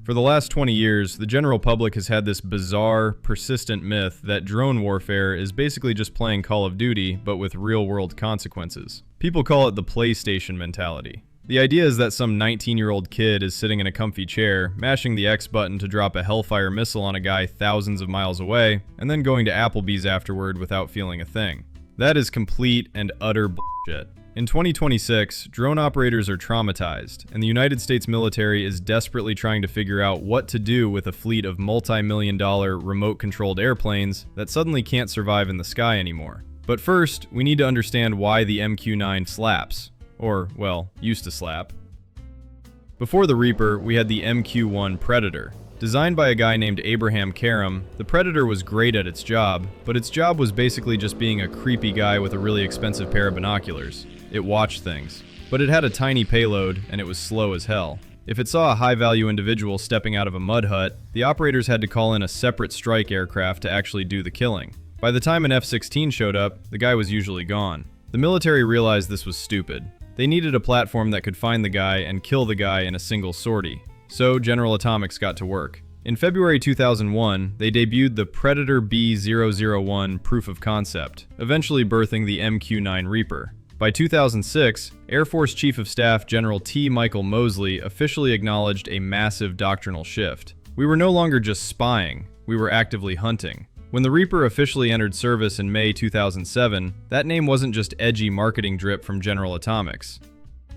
For the last 20 years, the general public has had this bizarre, persistent myth that drone warfare is basically just playing Call of Duty, but with real-world consequences. People call it the PlayStation mentality. The idea is that some 19-year-old kid is sitting in a comfy chair, mashing the X button to drop a Hellfire missile on a guy thousands of miles away, and then going to Applebee's afterward without feeling a thing. That is complete and utter bullshit. In 2026, drone operators are traumatized, and the United States military is desperately trying to figure out what to do with a fleet of multi-million-dollar remote-controlled airplanes that suddenly can't survive in the sky anymore. But first, we need to understand why the MQ-9 slaps. Or, well, used to slap. Before the Reaper, we had the MQ-1 Predator. Designed by a guy named Abraham Karam, the Predator was great at its job, but its job was basically just being a creepy guy with a really expensive pair of binoculars. It watched things. But it had a tiny payload, and it was slow as hell. If it saw a high-value individual stepping out of a mud hut, the operators had to call in a separate strike aircraft to actually do the killing. By the time an F-16 showed up, the guy was usually gone. The military realized this was stupid. They needed a platform that could find the guy and kill the guy in a single sortie. So General Atomics got to work. In February 2001, they debuted the Predator B001 proof of concept, eventually birthing the MQ-9 Reaper. By 2006, Air Force Chief of Staff General T. Michael Mosley officially acknowledged a massive doctrinal shift. We were no longer just spying, we were actively hunting. When the Reaper officially entered service in May 2007, that name wasn't just edgy marketing drip from General Atomics.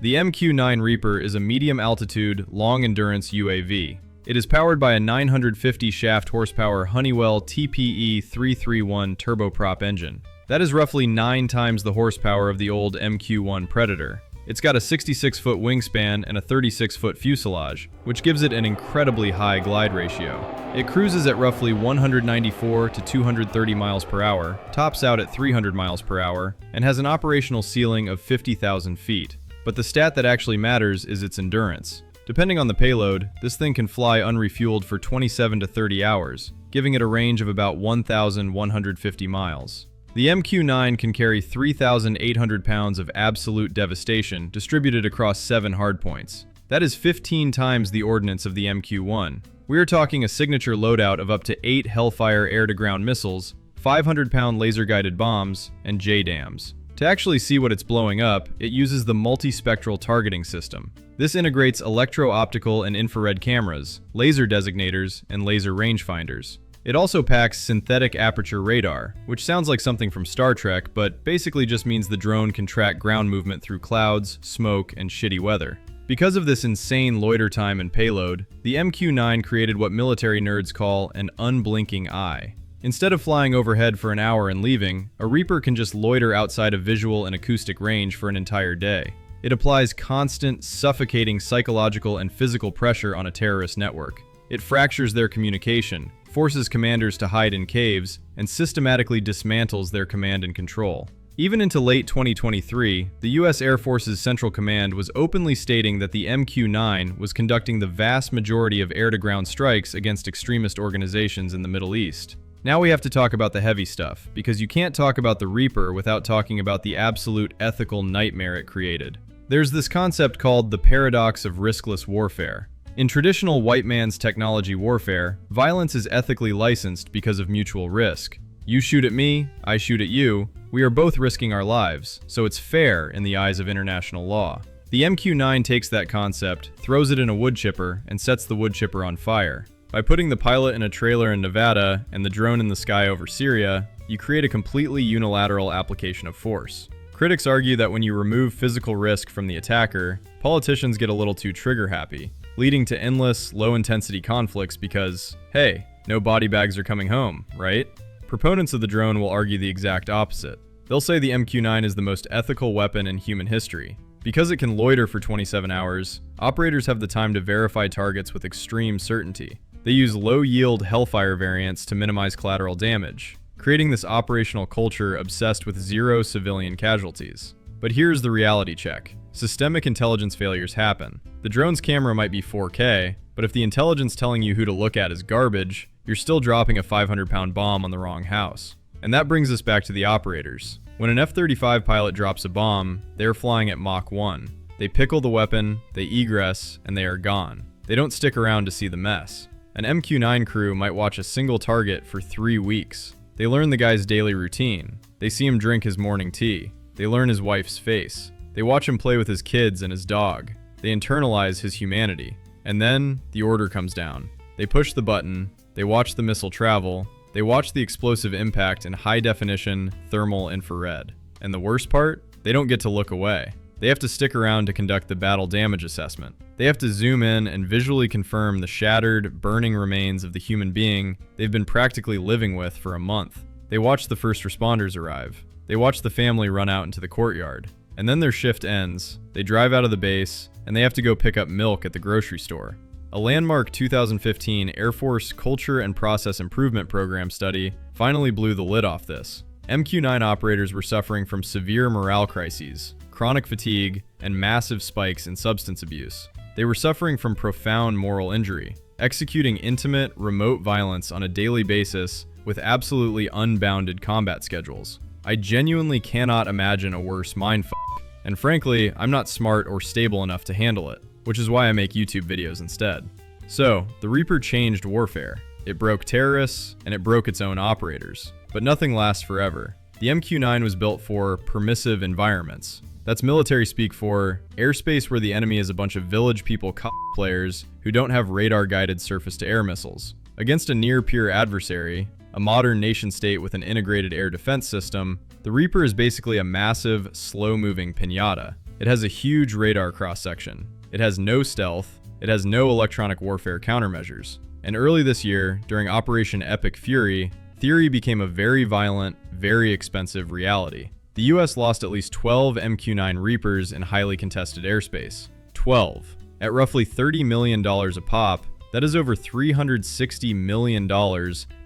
The MQ-9 Reaper is a medium-altitude, long-endurance UAV. It is powered by a 950 shaft horsepower Honeywell TPE 331 turboprop engine. That is roughly 9 times the horsepower of the old MQ-1 Predator. It's got a 66-foot wingspan and a 36-foot fuselage, which gives it an incredibly high glide ratio. It cruises at roughly 194 to 230 miles per hour, tops out at 300 miles per hour, and has an operational ceiling of 50,000 feet. But the stat that actually matters is its endurance. Depending on the payload, this thing can fly unrefueled for 27 to 30 hours, giving it a range of about 1,150 miles. The MQ-9 can carry 3,800 pounds of absolute devastation distributed across 7 hardpoints. That is 15 times the ordnance of the MQ-1. We are talking a signature loadout of up to 8 Hellfire air-to-ground missiles, 500-pound laser-guided bombs, and JDAMs. To actually see what it's blowing up, it uses the multispectral targeting system. This integrates electro-optical and infrared cameras, laser designators, and laser rangefinders. It also packs synthetic aperture radar, which sounds like something from Star Trek, but basically just means the drone can track ground movement through clouds, smoke, and shitty weather. Because of this insane loiter time and payload, the MQ-9 created what military nerds call an unblinking eye. Instead of flying overhead for an hour and leaving, a Reaper can just loiter outside of visual and acoustic range for an entire day. It applies constant, suffocating psychological and physical pressure on a terrorist network. It fractures their communication, forces commanders to hide in caves, and systematically dismantles their command and control. Even into late 2023, the US Air Force's Central Command was openly stating that the MQ-9 was conducting the vast majority of air-to-ground strikes against extremist organizations in the Middle East. Now we have to talk about the heavy stuff, because you can't talk about the Reaper without talking about the absolute ethical nightmare it created. There's this concept called the paradox of riskless warfare. In traditional white man's technology warfare, violence is ethically licensed because of mutual risk. You shoot at me, I shoot at you, we are both risking our lives, so it's fair in the eyes of international law. The MQ-9 takes that concept, throws it in a wood chipper, and sets the wood chipper on fire. By putting the pilot in a trailer in Nevada and the drone in the sky over Syria, you create a completely unilateral application of force. Critics argue that when you remove physical risk from the attacker, politicians get a little too trigger-happy, leading to endless, low-intensity conflicts because, hey, no body bags are coming home, right? Proponents of the drone will argue the exact opposite. They'll say the MQ-9 is the most ethical weapon in human history. Because it can loiter for 27 hours, operators have the time to verify targets with extreme certainty. They use low-yield Hellfire variants to minimize collateral damage, creating this operational culture obsessed with zero civilian casualties. But here's the reality check. Systemic intelligence failures happen. The drone's camera might be 4K, but if the intelligence telling you who to look at is garbage, you're still dropping a 500-pound bomb on the wrong house. And that brings us back to the operators. When an F-35 pilot drops a bomb, they're flying at Mach 1. They pickle the weapon, they egress, and they are gone. They don't stick around to see the mess. An MQ-9 crew might watch a single target for 3 weeks. They learn the guy's daily routine. They see him drink his morning tea. They learn his wife's face. They watch him play with his kids and his dog. They internalize his humanity. And then the order comes down. They push the button. They watch the missile travel. They watch the explosive impact in high-definition thermal infrared. And the worst part? They don't get to look away. They have to stick around to conduct the battle damage assessment. They have to zoom in and visually confirm the shattered, burning remains of the human being they've been practically living with for a month. They watch the first responders arrive. They watch the family run out into the courtyard. And then their shift ends. They drive out of the base, and they have to go pick up milk at the grocery store. A landmark 2015 Air Force Culture and Process Improvement Program study finally blew the lid off this. MQ-9 operators were suffering from severe morale crises, chronic fatigue, and massive spikes in substance abuse. They were suffering from profound moral injury, executing intimate, remote violence on a daily basis with absolutely unbounded combat schedules. I genuinely cannot imagine a worse mindfuck, and frankly, I'm not smart or stable enough to handle it, which is why I make YouTube videos instead. So, the Reaper changed warfare. It broke terrorists, and it broke its own operators. But nothing lasts forever. The MQ-9 was built for permissive environments. That's military speak for airspace where the enemy is a bunch of village people players who don't have radar-guided surface-to-air missiles. Against a near-peer adversary, a modern nation-state with an integrated air defense system, the Reaper is basically a massive, slow-moving piñata. It has a huge radar cross-section. It has no stealth. It has no electronic warfare countermeasures. And early this year, during Operation Epic Fury, theory became a very violent, very expensive reality. The US lost at least 12 MQ-9 Reapers in highly contested airspace. 12. At roughly $30 million a pop, that is over $360 million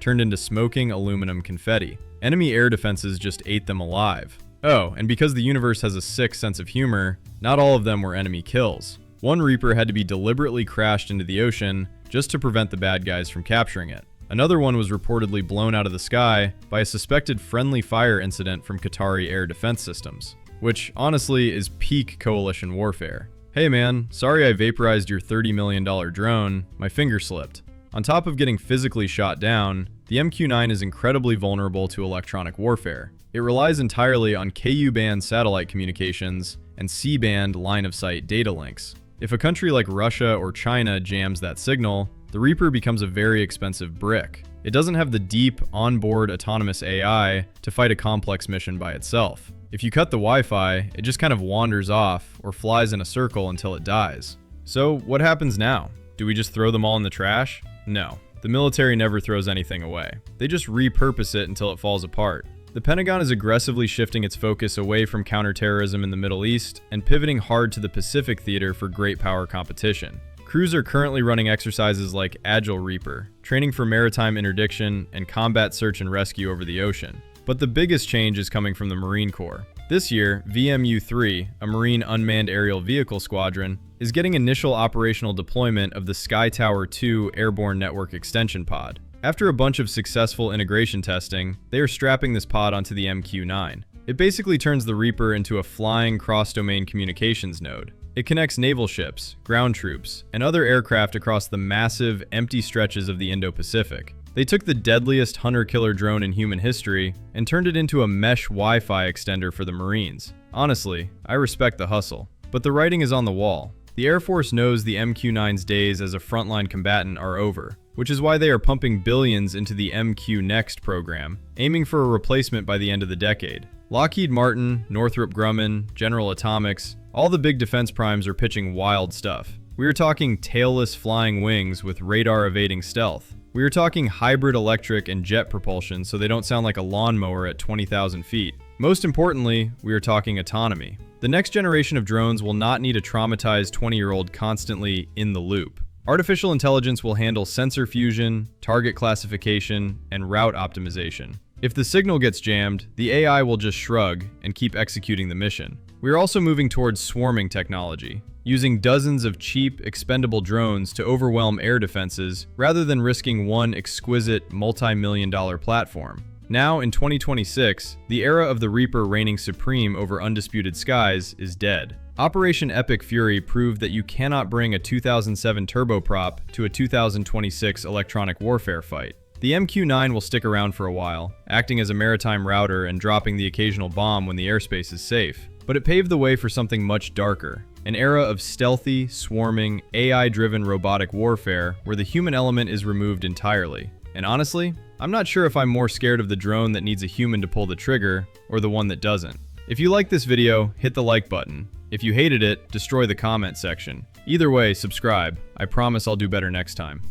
turned into smoking aluminum confetti. Enemy air defenses just ate them alive. Oh, and because the universe has a sick sense of humor, not all of them were enemy kills. One Reaper had to be deliberately crashed into the ocean just to prevent the bad guys from capturing it. Another one was reportedly blown out of the sky by a suspected friendly fire incident from Qatari air defense systems, which honestly is peak coalition warfare. Hey man, sorry I vaporized your $30 million drone, my finger slipped. On top of getting physically shot down, the MQ-9 is incredibly vulnerable to electronic warfare. It relies entirely on Ku-band satellite communications and C-band line-of-sight data links. If a country like Russia or China jams that signal, the Reaper becomes a very expensive brick. It doesn't have the deep, onboard autonomous AI to fight a complex mission by itself. If you cut the Wi-Fi, it just kind of wanders off or flies in a circle until it dies. So what happens now? Do we just throw them all in the trash? No. The military never throws anything away. They just repurpose it until it falls apart. The Pentagon is aggressively shifting its focus away from counterterrorism in the Middle East and pivoting hard to the Pacific theater for great power competition. Crews are currently running exercises like Agile Reaper, training for maritime interdiction and combat search and rescue over the ocean. But the biggest change is coming from the Marine Corps. This year, VMU-3, a Marine Unmanned Aerial Vehicle Squadron, is getting initial operational deployment of the Sky Tower 2 Airborne Network Extension Pod. After a bunch of successful integration testing, they are strapping this pod onto the MQ-9. It basically turns the Reaper into a flying cross-domain communications node. It connects naval ships, ground troops, and other aircraft across the massive, empty stretches of the Indo-Pacific. They took the deadliest hunter-killer drone in human history and turned it into a mesh Wi-Fi extender for the Marines. Honestly, I respect the hustle. But the writing is on the wall. The Air Force knows the MQ-9's days as a frontline combatant are over, which is why they are pumping billions into the MQ-Next program, aiming for a replacement by the end of the decade. Lockheed Martin, Northrop Grumman, General Atomics, all the big defense primes are pitching wild stuff. We are talking tailless flying wings with radar-evading stealth. We are talking hybrid electric and jet propulsion so they don't sound like a lawnmower at 20,000 feet. Most importantly, we are talking autonomy. The next generation of drones will not need a traumatized 20-year-old constantly in the loop. Artificial intelligence will handle sensor fusion, target classification, and route optimization. If the signal gets jammed, the AI will just shrug and keep executing the mission. We are also moving towards swarming technology, using dozens of cheap, expendable drones to overwhelm air defenses rather than risking one exquisite, multi-million-dollar platform. Now, in 2026, the era of the Reaper reigning supreme over undisputed skies is dead. Operation Epic Fury proved that you cannot bring a 2007 turboprop to a 2026 electronic warfare fight. The MQ-9 will stick around for a while, acting as a maritime router and dropping the occasional bomb when the airspace is safe. But it paved the way for something much darker, an era of stealthy, swarming, AI-driven robotic warfare where the human element is removed entirely. And honestly, I'm not sure if I'm more scared of the drone that needs a human to pull the trigger or the one that doesn't. If you liked this video, hit the like button. If you hated it, destroy the comment section. Either way, subscribe. I promise I'll do better next time.